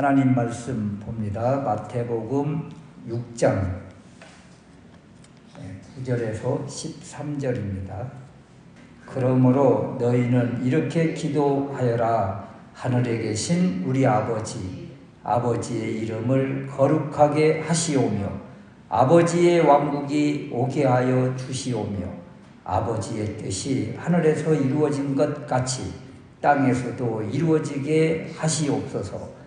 하나님 말씀 봅니다. 마태복음 6장 9절에서 13절입니다. 그러므로 너희는 이렇게 기도하여라. 하늘에 계신 우리 아버지의 이름을 거룩하게 하시오며 아버지의 왕국이 오게 하여 주시오며 아버지의 뜻이 하늘에서 이루어진 것 같이 땅에서도 이루어지게 하시옵소서.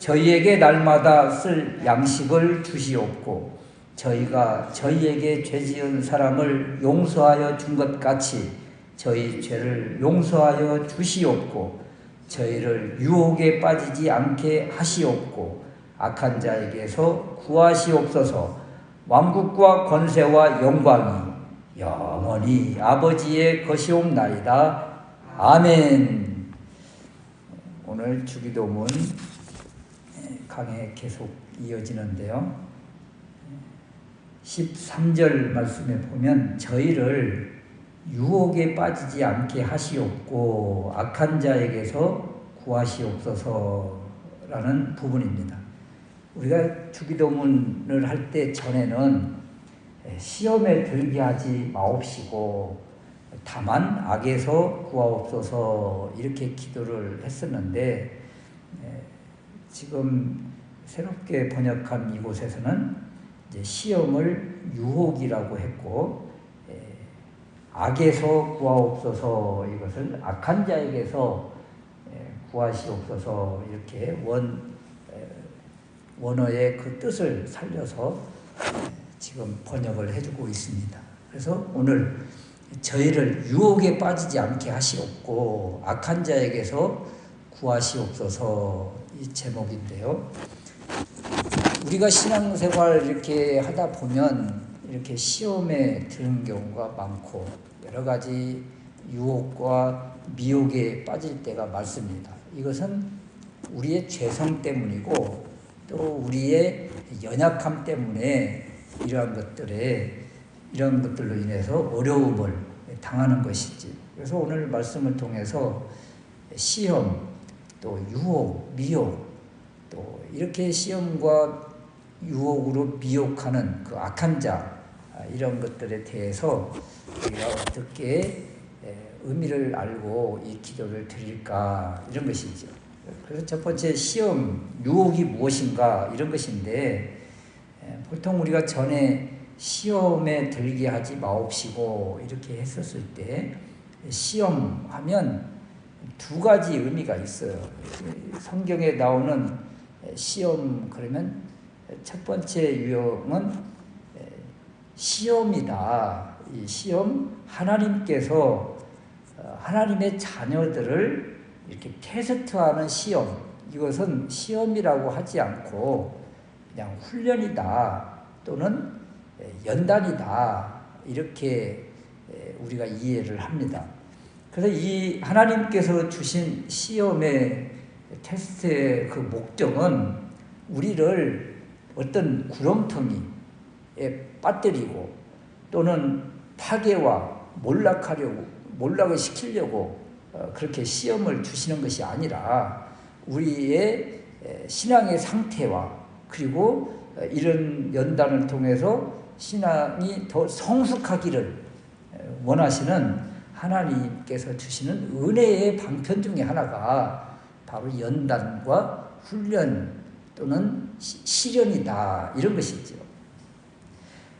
저희에게 날마다 쓸 양식을 주시옵고 저희가 저희에게 죄지은 사람을 용서하여 준 것 같이 저희 죄를 용서하여 주시옵고 저희를 유혹에 빠지지 않게 하시옵고 악한 자에게서 구하시옵소서. 왕국과 권세와 영광이 영원히 아버지의 것이옵나이다. 아멘. 오늘 주기도문 강해 계속 이어지는데요. 13절 말씀에 보면 저희를 유혹에 빠지지 않게 하시옵고 악한 자에게서 구하시옵소서라는 부분입니다. 우리가 주기도문을 할 때 전에는 시험에 들게 하지 마옵시고 다만 악에서 구하옵소서 이렇게 기도를 했었는데 지금 새롭게 번역한 이곳에서는 이제 시험을 유혹이라고 했고 악에서 구하옵소서 이것을 악한 자에게서 구하시옵소서 이렇게 원어의 그 뜻을 살려서 지금 번역을 해주고 있습니다. 그래서 오늘 저희를 유혹에 빠지지 않게 하시옵고 악한 자에게서 구하시옵소서 이 제목인데요. 우리가 신앙생활 이렇게 하다 보면 이렇게 시험에 드는 경우가 많고 여러 가지 유혹과 미혹에 빠질 때가 많습니다. 이것은 우리의 죄성 때문이고 또 우리의 연약함 때문에 이러한 것들로 인해서 어려움을 당하는 것이지. 그래서 오늘 말씀을 통해서 시험, 또 유혹, 미혹, 또 이렇게 시험과 유혹으로 미혹하는 그 악한 자 이런 것들에 대해서 우리가 어떻게 의미를 알고 이 기도를 드릴까 이런 것이죠. 그래서 첫 번째 시험, 유혹이 무엇인가 이런 것인데 보통 우리가 전에 시험에 들게 하지 마옵시고 이렇게 했었을 때 시험하면 두 가지 의미가 있어요. 성경에 나오는 시험 그러면 첫 번째 유형은 시험이다. 이 시험 하나님께서 하나님의 자녀들을 이렇게 테스트하는 시험 이것은 시험이라고 하지 않고 그냥 훈련이다 또는 연단이다 이렇게 우리가 이해를 합니다. 그래서 이 하나님께서 주신 시험의 테스트의 그 목적은 우리를 어떤 구렁텅이에 빠뜨리고 또는 파괴와 몰락을 시키려고 그렇게 시험을 주시는 것이 아니라 우리의 신앙의 상태와 그리고 이런 연단을 통해서 신앙이 더 성숙하기를 원하시는 하나님께서 주시는 은혜의 방편 중에 하나가 바로 연단과 훈련 또는 시련이다 이런 것이죠.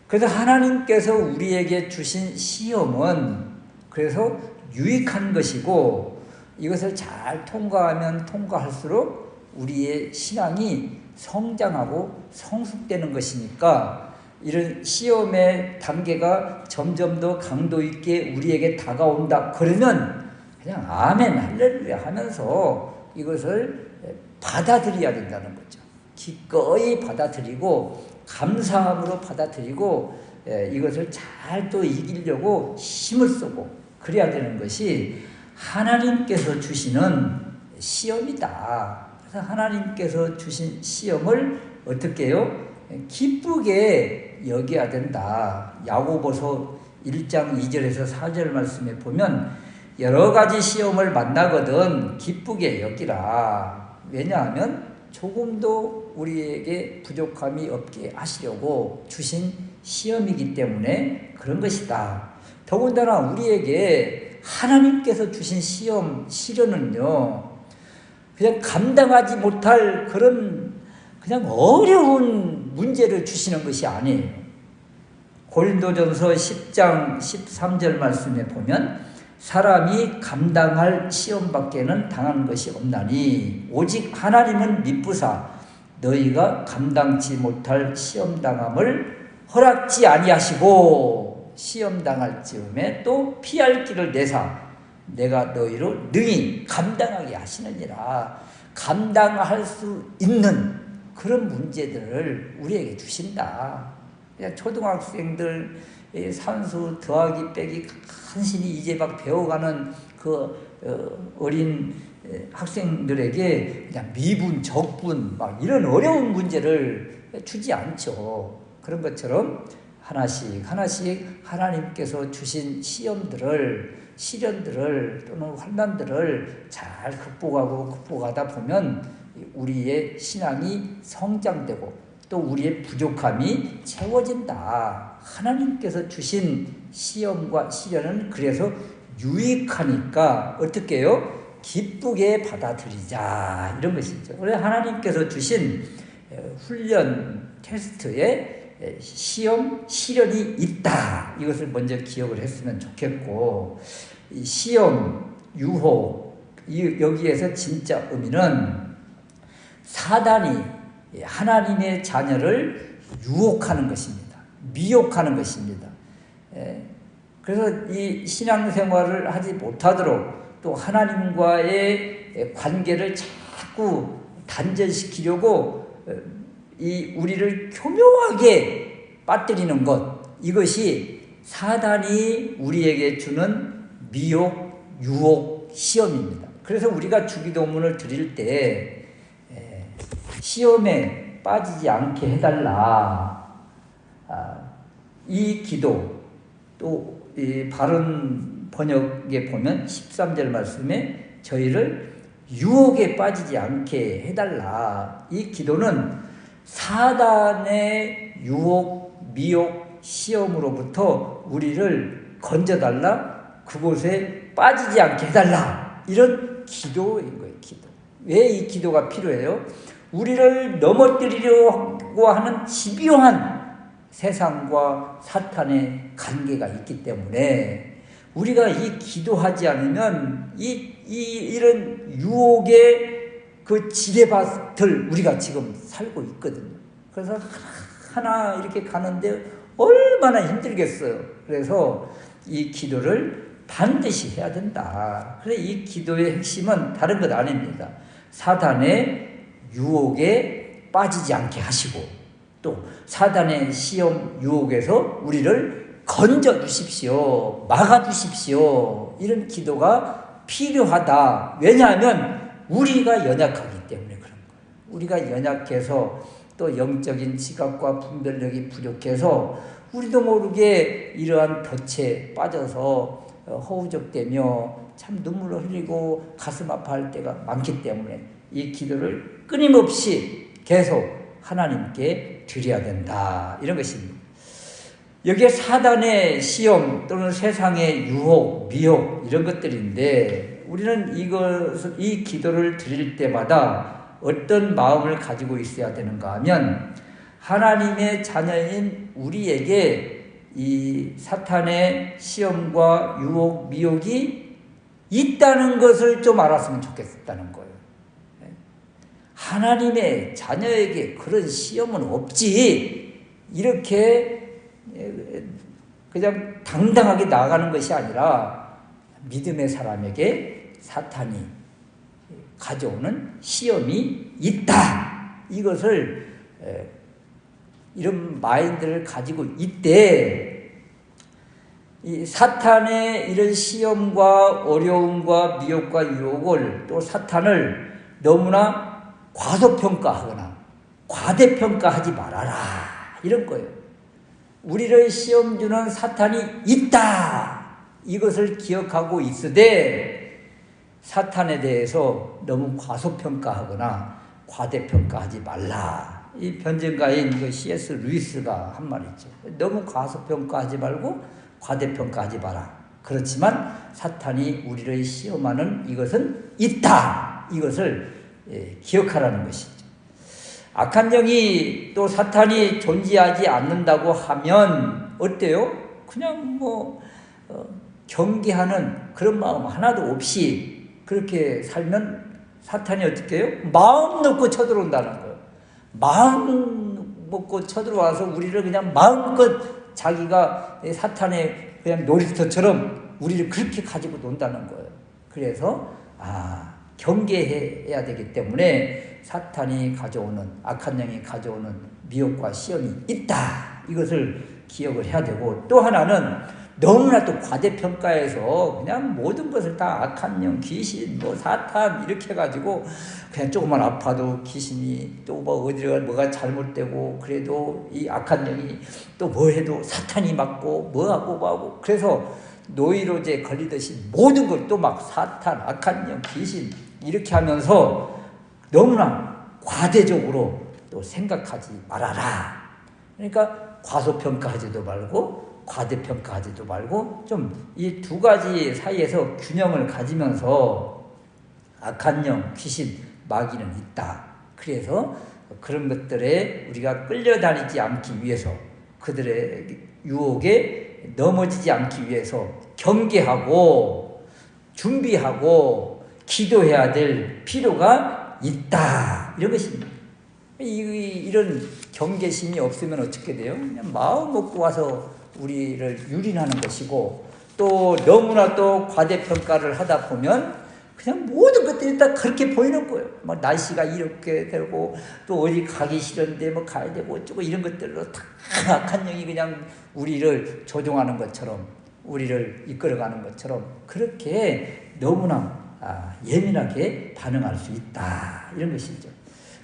그래서 하나님께서 우리에게 주신 시험은 그래서 유익한 것이고 이것을 잘 통과하면 통과할수록 우리의 신앙이 성장하고 성숙되는 것이니까 이런 시험의 단계가 점점 더 강도 있게 우리에게 다가온다. 그러면 그냥 아멘 할렐루야 하면서 이것을 받아들여야 된다는 거죠. 기꺼이 받아들이고 감사함으로 받아들이고 이것을 잘 또 이기려고 힘을 쏘고 그래야 되는 것이 하나님께서 주시는 시험이다. 그래서 하나님께서 주신 시험을 어떻게 해요? 기쁘게 여겨야 된다. 야고보서 1장 2절에서 4절 말씀에 보면 여러 가지 시험을 만나거든 기쁘게 여기라. 왜냐하면 조금도 우리에게 부족함이 없게 하시려고 주신 시험이기 때문에 그런 것이다. 더군다나 우리에게 하나님께서 주신 시험, 시련은요, 그냥 감당하지 못할 그런 그냥 어려운 문제를 주시는 것이 아니에요. 고린도전서 10장 13절 말씀에 보면 사람이 감당할 시험밖에는 당하는 것이 없나니 오직 하나님은 미쁘사 너희가 감당치 못할 시험당함을 허락지 아니하시고 시험당할 즈음에 또 피할 길을 내사 내가 너희로 능히 감당하게 하시느니라. 감당할 수 있는 그런 문제들을 우리에게 주신다. 초등학생들 산수 더하기 빼기 간신히 이제 막 배워가는 그 어린 학생들에게 그냥 미분, 적분 막 이런 어려운 문제를 주지 않죠. 그런 것처럼 하나씩 하나님께서 주신 시험들을, 시련들을 또는 환난들을 잘 극복하다 보면 우리의 신앙이 성장되고 또 우리의 부족함이 채워진다. 하나님께서 주신 시험과 시련은 그래서 유익하니까 어떻게 해요? 기쁘게 받아들이자, 이런 것이죠. 그래서 하나님께서 주신 훈련 테스트에 시험, 시련이 있다. 이것을 먼저 기억을 했으면 좋겠고, 이 시험, 유혹, 여기에서 진짜 의미는 사단이 하나님의 자녀를 유혹하는 것입니다. 미혹하는 것입니다. 그래서 이 신앙생활을 하지 못하도록 또 하나님과의 관계를 자꾸 단절시키려고 우리를 교묘하게 빠뜨리는 것, 이것이 사단이 우리에게 주는 미혹, 유혹, 시험입니다. 그래서 우리가 주기도문을 드릴 때 시험에 빠지지 않게 해달라. 이 기도, 또 이 바른 번역에 보면 13절 말씀에 저희를 유혹에 빠지지 않게 해달라. 이 기도는 사단의 유혹, 미혹, 시험으로부터 우리를 건져달라. 그곳에 빠지지 않게 해달라. 이런 기도인 거예요. 기도. 왜 이 기도가 필요해요? 우리를 넘어뜨리려고 하는 집요한 세상과 사탄의 관계가 있기 때문에 우리가 이 기도하지 않으면 이런 유혹의 그 지뢰밭을 우리가 지금 살고 있거든요. 그래서 하나 이렇게 가는데 얼마나 힘들겠어요. 그래서 이 기도를 반드시 해야 된다. 그래서 이 기도의 핵심은 다른 것 아닙니다. 사단의 유혹에 빠지지 않게 하시고 또 사단의 시험 유혹에서 우리를 건져 주십시오. 막아 주십시오. 이런 기도가 필요하다. 왜냐하면 우리가 연약하기 때문에 그런 거예요. 우리가 연약해서 또 영적인 지각과 분별력이 부족해서 우리도 모르게 이러한 덫에 빠져서 허우적대며 참 눈물을 흘리고 가슴 아파할 때가 많기 때문에 이 기도를 끊임없이 계속 하나님께 드려야 된다. 이런 것입니다. 여기에 사단의 시험 또는 세상의 유혹, 미혹 이런 것들인데 우리는 이 기도를 드릴 때마다 어떤 마음을 가지고 있어야 되는가 하면 하나님의 자녀인 우리에게 이 사탄의 시험과 유혹, 미혹이 있다는 것을 좀 알았으면 좋겠다는 거예요. 하나님의 자녀에게 그런 시험은 없지. 이렇게 그냥 당당하게 나아가는 것이 아니라 믿음의 사람에게 사탄이 가져오는 시험이 있다. 이것을 이런 마인드를 가지고 있대. 이 사탄의 이런 시험과 어려움과 미혹과 유혹을 또 사탄을 너무나 과소평가하거나 과대평가하지 말아라. 이런 거예요. 우리를 시험 주는 사탄이 있다. 이것을 기억하고 있으되 사탄에 대해서 너무 과소평가하거나 과대평가하지 말라. 이 변증가인 그 C.S. 루이스가 한 말 있죠. 너무 과소평가하지 말고 과대평가하지 마라. 그렇지만 사탄이 우리를 시험하는 이것은 있다. 이것을 기억하라는 것이죠. 악한 영이 또 사탄이 존재하지 않는다고 하면 어때요? 그냥 경계하는 그런 마음 하나도 없이 그렇게 살면 사탄이 어떻게 해요? 마음 놓고 쳐들어온다는 거예요. 마음 먹고 쳐들어와서 우리를 그냥 마음껏 자기가 사탄의 그냥 놀이터처럼 우리를 그렇게 가지고 논다는 거예요. 그래서 경계해야 되기 때문에 사탄이 가져오는, 악한 영이 가져오는 미혹과 시험이 있다. 이것을 기억을 해야 되고, 또 하나는 너무나 또 과대평가해서 그냥 모든 것을 다 악한 영, 귀신, 사탄 이렇게 해가지고 그냥 조금만 아파도 귀신이 또 어디가 뭐가 잘못되고, 그래도 이 악한 영이 또 뭐 해도 사탄이 맞고 뭐하고 그래서 노이로제 걸리듯이 모든 걸 또 막 사탄, 악한 영, 귀신 이렇게 하면서 너무나 과대적으로 또 생각하지 말아라. 그러니까 과소평가하지도 말고 과대평가하지도 말고 좀 이 두 가지 사이에서 균형을 가지면서 악한 영, 귀신, 마귀는 있다. 그래서 그런 것들에 우리가 끌려다니지 않기 위해서, 그들의 유혹에 넘어지지 않기 위해서 경계하고 준비하고 기도해야 될 필요가 있다. 이런 것입니다. 이런 경계심이 없으면 어떻게 돼요? 그냥 마음 먹고 와서 우리를 유린하는 것이고, 또 너무나 또 과대평가를 하다 보면 그냥 모든 것들이 다 그렇게 보이는 거예요. 막 날씨가 이렇게 되고, 또 어디 가기 싫은데 가야 되고 어쩌고 이런 것들로 다 악한 영이 그냥 우리를 조종하는 것처럼, 우리를 이끌어가는 것처럼 그렇게 너무나 예민하게 반응할 수 있다. 이런 것이죠.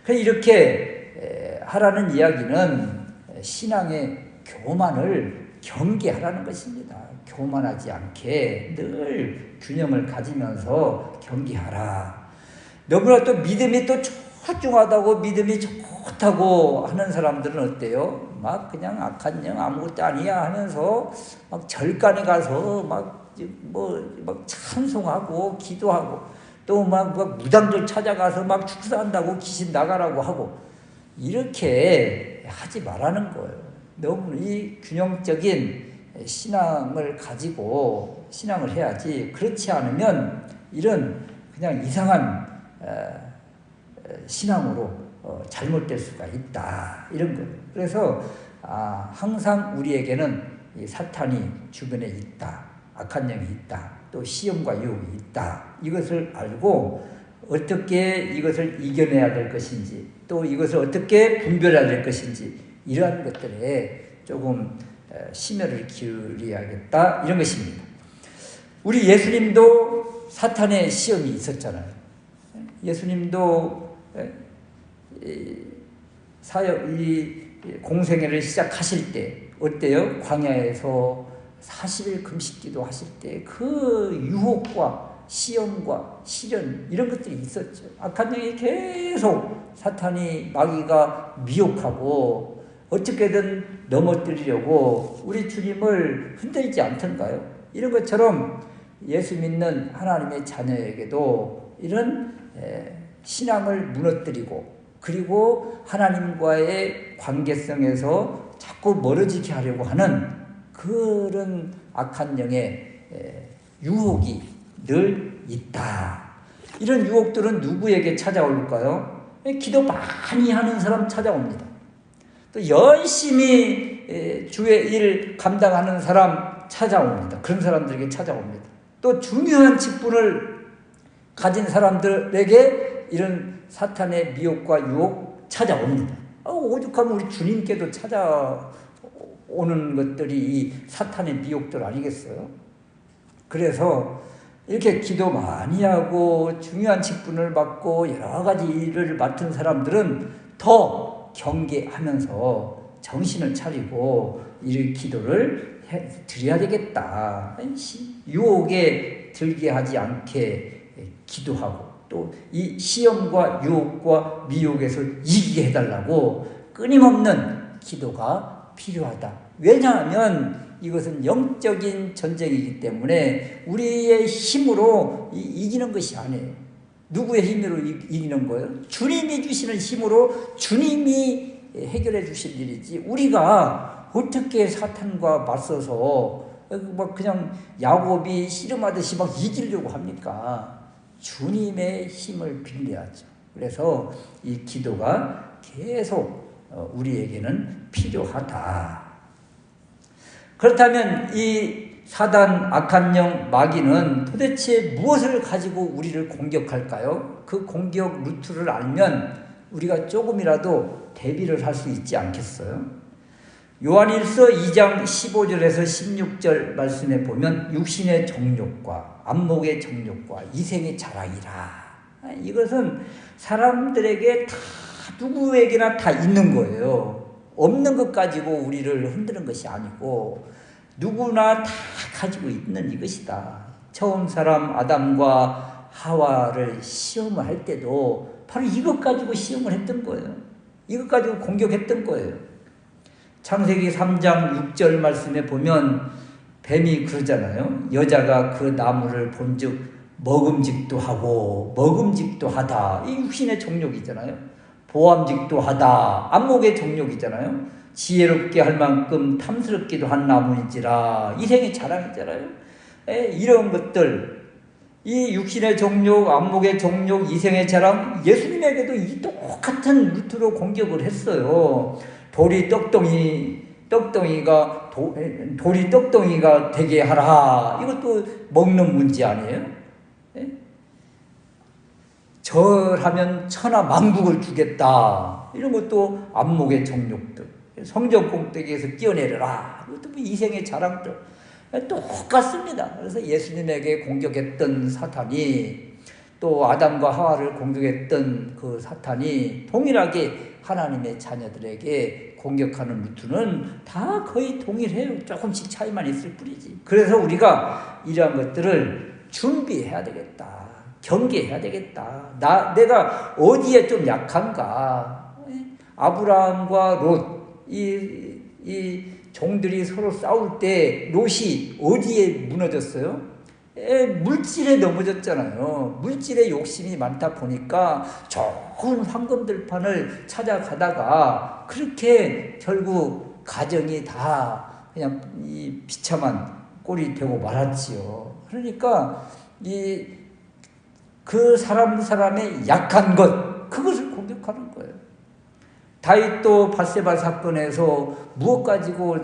그래서 이렇게 하라는 이야기는 신앙의 교만을 경계하라는 것입니다. 교만하지 않게 늘 균형을 가지면서 경계하라. 너무나 또 믿음이 또 출중하다고, 믿음이 좋다고 하는 사람들은 어때요? 막 그냥 악한 영 아무것도 아니야 하면서 막 절간에 가서 막 찬송하고 기도하고, 또 막 무당들 찾아가서 막 축사한다고 귀신 나가라고 하고, 이렇게 하지 말라는 거예요. 너무 이 균형적인 신앙을 가지고 신앙을 해야지, 그렇지 않으면 이런 그냥 이상한 신앙으로 잘못될 수가 있다. 이런 거예요. 그래서 항상 우리에게는 이 사탄이 주변에 있다. 악한 영이 있다. 또 시험과 유혹이 있다. 이것을 알고 어떻게 이것을 이겨내야 될 것인지, 또 이것을 어떻게 분별해야 될 것인지, 이러한 것들에 조금 심혈을 기울여야겠다. 이런 것입니다. 우리 예수님도 사탄의 시험이 있었잖아요. 예수님도 이 공생애를 시작하실 때 어때요? 광야에서 40일 금식기도 하실 때 그 유혹과 시험과 시련 이런 것들이 있었죠. 악한 영이 계속, 사탄이, 마귀가 미혹하고 어떻게든 넘어뜨리려고 우리 주님을 흔들지 않던가요? 이런 것처럼 예수 믿는 하나님의 자녀에게도 이런 신앙을 무너뜨리고, 그리고 하나님과의 관계성에서 자꾸 멀어지게 하려고 하는 그런 악한 영의 유혹이 늘 있다. 이런 유혹들은 누구에게 찾아올까요? 기도 많이 하는 사람 찾아옵니다. 또 열심히 주의 일 감당하는 사람 찾아옵니다. 그런 사람들에게 찾아옵니다. 또 중요한 직분을 가진 사람들에게 이런 사탄의 미혹과 유혹 찾아옵니다. 오죽하면 우리 주님께도 찾아오는 것들이 이 사탄의 미혹들 아니겠어요? 그래서 이렇게 기도 많이 하고 중요한 직분을 맡고 여러 가지 일을 맡은 사람들은 더 경계하면서 정신을 차리고 이 기도를 드려야 되겠다. 유혹에 들게 하지 않게 기도하고, 또 이 시험과 유혹과 미혹에서 이기게 해달라고 끊임없는 기도가 필요하다. 왜냐하면 이것은 영적인 전쟁이기 때문에 우리의 힘으로 이기는 것이 아니에요. 누구의 힘으로 이기는 거예요? 주님이 주시는 힘으로 주님이 해결해 주실 일이지, 우리가 어떻게 사탄과 맞서서 막 그냥 야곱이 씨름하듯이 막 이기려고 합니까? 주님의 힘을 빌려야죠. 그래서 이 기도가 계속 우리에게는 필요하다. 그렇다면 이 사단, 악한 영, 마귀는 도대체 무엇을 가지고 우리를 공격할까요? 그 공격 루트를 알면 우리가 조금이라도 대비를 할 수 있지 않겠어요? 요한일서 2장 15절에서 16절 말씀에 보면 육신의 정욕과 안목의 정욕과 이생의 자랑이라. 이것은 사람들에게 다, 누구에게나 다 있는 거예요. 없는 것 가지고 우리를 흔드는 것이 아니고 누구나 다 가지고 있는 이것이다. 처음 사람 아담과 하와를 시험을 할 때도 바로 이것 가지고 시험을 했던 거예요. 이것 가지고 공격했던 거예요. 창세기 3장 6절 말씀에 보면 뱀이 그러잖아요. 여자가 그 나무를 본즉 먹음직도 하고 먹음직도 하다. 이 육신의 정욕이잖아요. 보암직도 하다. 안목의 정욕이잖아요. 지혜롭게 할 만큼 탐스럽기도 한 나무인지라. 이생의 자랑이잖아요. 이런 것들, 이 육신의 정욕, 안목의 정욕, 이생의 자랑, 예수님에게도 이 똑같은 루트로 공격을 했어요. 돌이 떡덩이가 되게 하라. 이것도 먹는 문제 아니에요? 절하면 천하 만국을 주겠다. 이런 것도 안목의 정욕들. 성전 꼭대기에서 뛰어내려라. 이것도 이생의 자랑들. 똑같습니다. 그래서 예수님에게 공격했던 사탄이 또 아담과 하와를 공격했던 그 사탄이 동일하게 하나님의 자녀들에게 공격하는 루트는 다 거의 동일해요. 조금씩 차이만 있을 뿐이지. 그래서 우리가 이러한 것들을 준비해야 되겠다. 경계해야 되겠다. 내가 어디에 좀 약한가. 아브라함과 롯, 이 종들이 서로 싸울 때 롯이 어디에 무너졌어요? 물질에 넘어졌잖아요. 물질에 욕심이 많다 보니까 좋은 황금들판을 찾아가다가 그렇게 결국 가정이 다 그냥 이 비참한 꼴이 되고 말았지요. 그러니까 그 사람의 약한 것, 그것을 공격하는 거예요. 다윗도 밧세바 사건에서 무엇 가지고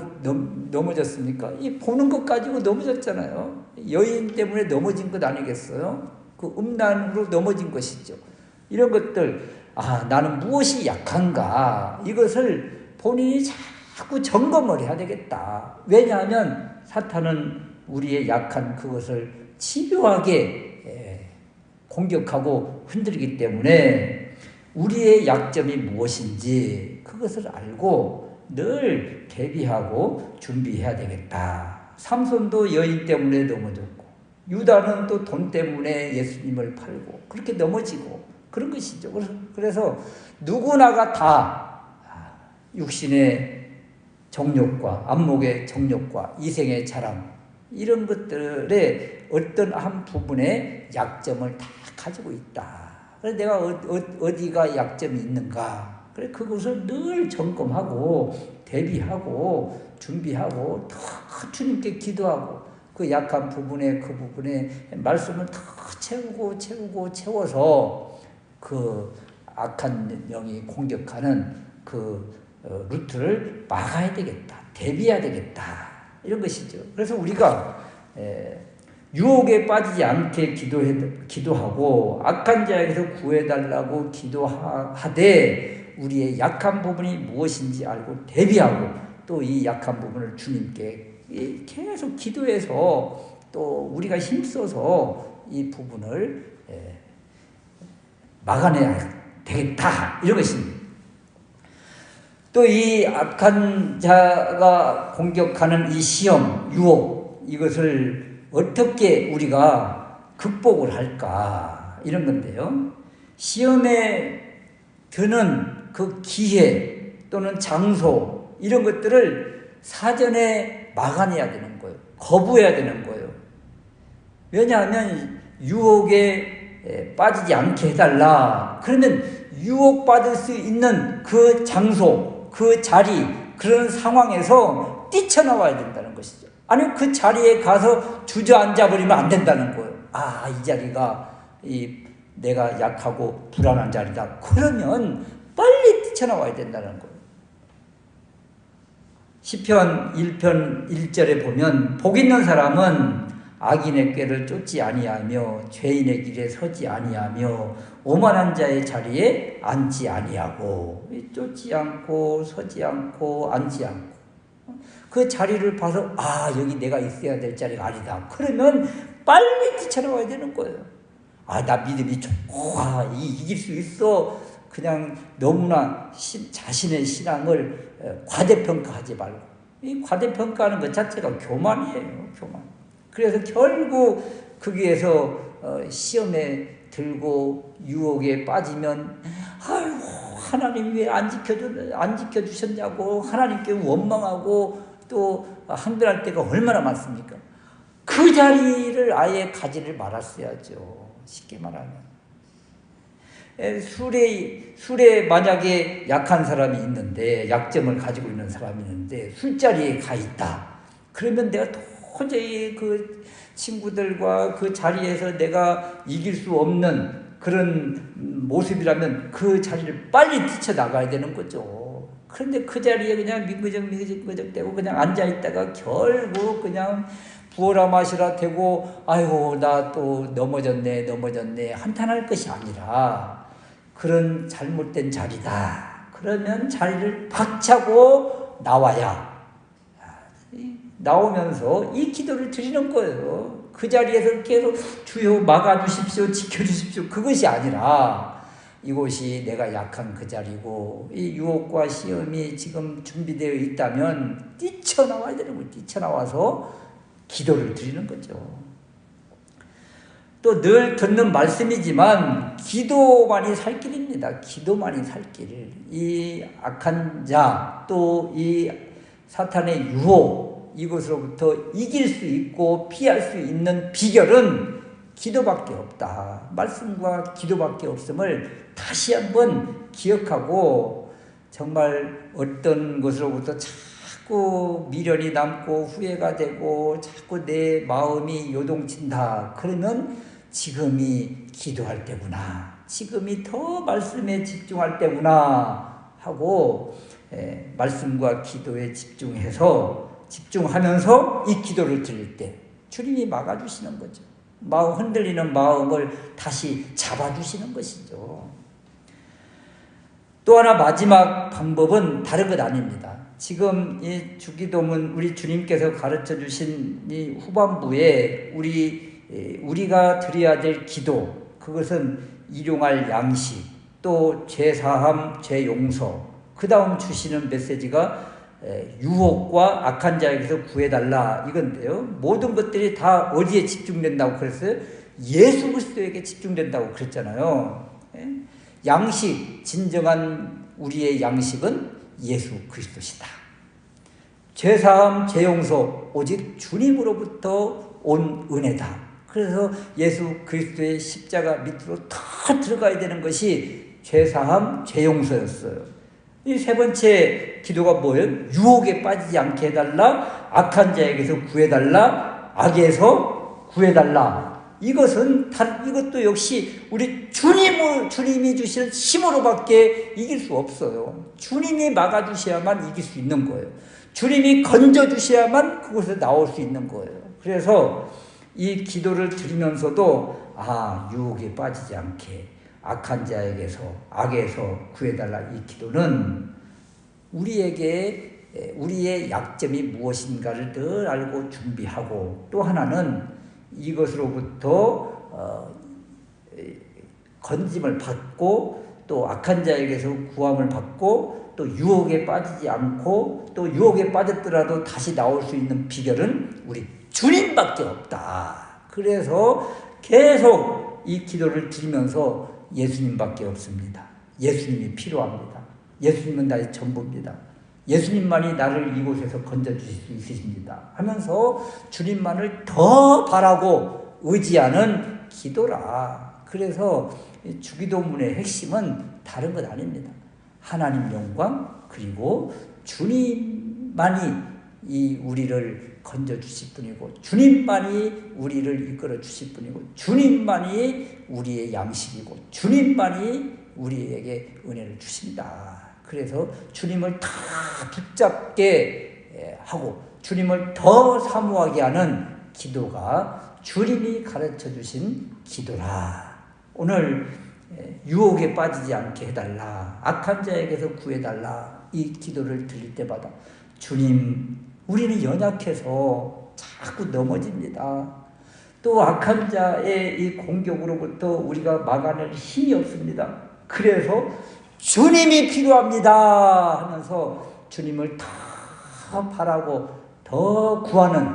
넘어졌습니까? 이 보는 것 가지고 넘어졌잖아요. 여인 때문에 넘어진 것 아니겠어요? 그 음란으로 넘어진 것이죠. 이런 것들, 나는 무엇이 약한가? 이것을 본인이 자꾸 점검을 해야 되겠다. 왜냐하면 사탄은 우리의 약한 그것을 집요하게 공격하고 흔들기 때문에 우리의 약점이 무엇인지 그것을 알고 늘 대비하고 준비해야 되겠다. 삼손도 여인 때문에 넘어졌고 유다는 또 돈 때문에 예수님을 팔고 그렇게 넘어지고 그런 것이죠. 그래서 누구나가 다 육신의 정욕과 안목의 정욕과 이생의 자랑 이런 것들의 어떤 한 부분의 약점을 다 가지고 있다. 그래서 내가 어디가 약점이 있는가? 그래 그것을 늘 점검하고 대비하고 준비하고 더 주님께 기도하고 그 약한 부분에 그 부분에 말씀을 더 채워서 그 악한 영이 공격하는 그 루트를 막아야 되겠다. 대비해야 되겠다. 이런 것이죠. 그래서 우리가 유혹에 빠지지 않게 기도하고 악한 자에게서 구해달라고 기도하되 우리의 약한 부분이 무엇인지 알고 대비하고 또 이 약한 부분을 주님께 계속 기도해서 또 우리가 힘써서 이 부분을 막아내야 되겠다. 이런 것입니다. 또 이 악한 자가 공격하는 이 시험, 유혹 이것을 어떻게 우리가 극복을 할까? 이런 건데요. 시험에 드는 그 기회 또는 장소 이런 것들을 사전에 막아내야 되는 거예요. 거부해야 되는 거예요. 왜냐하면 유혹에 빠지지 않게 해달라. 그러면 유혹받을 수 있는 그 장소, 그 자리, 그런 상황에서 뛰쳐나와야 된다는 것이죠. 아니 그 자리에 가서 주저앉아 버리면 안 된다는 거예요. 아, 이 자리가 내가 약하고 불안한 자리다. 그러면 빨리 뛰쳐나와야 된다는 거예요. 시편 1편 1절에 보면 복 있는 사람은 악인의 꾀를 쫓지 아니하며 죄인의 길에 서지 아니하며 오만한 자의 자리에 앉지 아니하고, 쫓지 않고 서지 않고 앉지 않고 그 자리를 봐서 아, 여기 내가 있어야 될 자리가 아니다. 그러면 빨리 뛰쳐나와야 되는 거예요. 아, 나 믿음이 좋고 이길 수 있어. 그냥 너무나 자신의 신앙을 과대평가하지 말고, 이 과대평가하는 것 자체가 교만이에요. 교만. 그래서 결국 거기에서 시험에 들고 유혹에 빠지면 아이고 하나님 왜 안 지켜주셨냐고 하나님께 원망하고 또 항변할 때가 얼마나 많습니까? 그 자리를 아예 가지를 말았어야죠. 쉽게 말하면. 술에 만약에 약한 사람이 있는데, 약점을 가지고 있는 사람이 있는데 술자리에 가 있다. 그러면 내가 도저히 그 친구들과 그 자리에서 내가 이길 수 없는 그런 모습이라면 그 자리를 빨리 뛰쳐나가야 되는 거죠. 그런데 그 자리에 그냥 민거적 되고 그냥 앉아있다가 결국 그냥 부어라 마시라 되고 아이고 나 또 넘어졌네 한탄할 것이 아니라 그런 잘못된 자리다. 그러면 자리를 박차고 나오면서 이 기도를 드리는 거예요. 그 자리에서 계속 주여 막아주십시오, 지켜주십시오. 그것이 아니라 이곳이 내가 약한 그 자리고 이 유혹과 시험이 지금 준비되어 있다면 뛰쳐나와야 되는 거예요. 뛰쳐나와서 기도를 드리는 거죠. 또 늘 듣는 말씀이지만 기도만이 살 길입니다. 기도만이 살 길. 이 악한 자, 또 이 사탄의 유혹, 이것으로부터 이길 수 있고 피할 수 있는 비결은 기도밖에 없다. 말씀과 기도밖에 없음을 다시 한번 기억하고 정말 어떤 것으로부터 자꾸 미련이 남고 후회가 되고 자꾸 내 마음이 요동친다. 그러면 지금이 기도할 때구나. 지금이 더 말씀에 집중할 때구나 하고 말씀과 기도에 집중하면서 이 기도를 드릴 때 주님이 막아주시는 거죠. 흔들리는 마음을 다시 잡아주시는 것이죠. 또 하나 마지막 방법은 다른 것 아닙니다. 지금 이 주기도문 우리 주님께서 가르쳐 주신 이 후반부에 우리가 드려야 될 기도, 그것은 일용할 양식, 또 죄사함, 죄용서, 그 다음 주시는 메시지가 유혹과 악한 자에게서 구해달라 이건데요. 모든 것들이 다 어디에 집중된다고 그랬어요? 예수 그리스도에게 집중된다고 그랬잖아요. 양식, 진정한 우리의 양식은 예수 그리스도시다. 죄사함, 죄용서, 오직 주님으로부터 온 은혜다. 그래서 예수 그리스도의 십자가 밑으로 더 들어가야 되는 것이 죄사함, 죄용서였어요. 이 세 번째 기도가 뭐예요? 유혹에 빠지지 않게 해달라, 악한 자에게서 구해달라, 악에서 구해달라. 이것도 역시 우리 주님이 주시는 힘으로밖에 이길 수 없어요. 주님이 막아주셔야만 이길 수 있는 거예요. 주님이 건져주셔야만 그곳에서 나올 수 있는 거예요. 그래서 이 기도를 드리면서도 유혹에 빠지지 않게 악한 자에게서 악에서 구해달라. 이 기도는 우리의 약점이 무엇인가를 늘 알고 준비하고, 또 하나는 이것으로부터 건짐을 받고 또 악한 자에게서 구함을 받고 또 유혹에 빠지지 않고, 또 유혹에 빠졌더라도 다시 나올 수 있는 비결은 우리 주님밖에 없다. 그래서 계속 이 기도를 드리면서 예수님밖에 없습니다. 예수님이 필요합니다. 예수님은 나의 전부입니다. 예수님만이 나를 이곳에서 건져주실 수 있으십니다 하면서 주님만을 더 바라고 의지하는 기도라. 그래서 주기도문의 핵심은 다른 것 아닙니다. 하나님 영광, 그리고 주님만이 이 우리를 건져주실 분이고, 주님만이 우리를 이끌어 주실 분이고, 주님만이 우리의 양식이고, 주님만이 우리에게 은혜를 주신다. 그래서 주님을 다 붙잡게 하고 주님을 더 사모하게 하는 기도가 주님이 가르쳐 주신 기도라. 오늘 유혹에 빠지지 않게 해달라, 악한 자에게서 구해달라, 이 기도를 드릴 때마다 주님, 우리는 연약해서 자꾸 넘어집니다. 또 악한 자의 이 공격으로부터 우리가 막아낼 힘이 없습니다. 그래서 주님이 필요합니다 하면서 주님을 더 바라고 더 구하는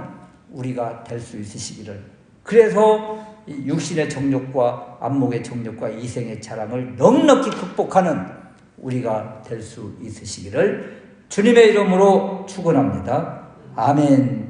우리가 될 수 있으시기를. 그래서 육신의 정욕과 안목의 정욕과 이생의 자랑을 넉넉히 극복하는 우리가 될 수 있으시기를 주님의 이름으로 축원합니다. 아멘.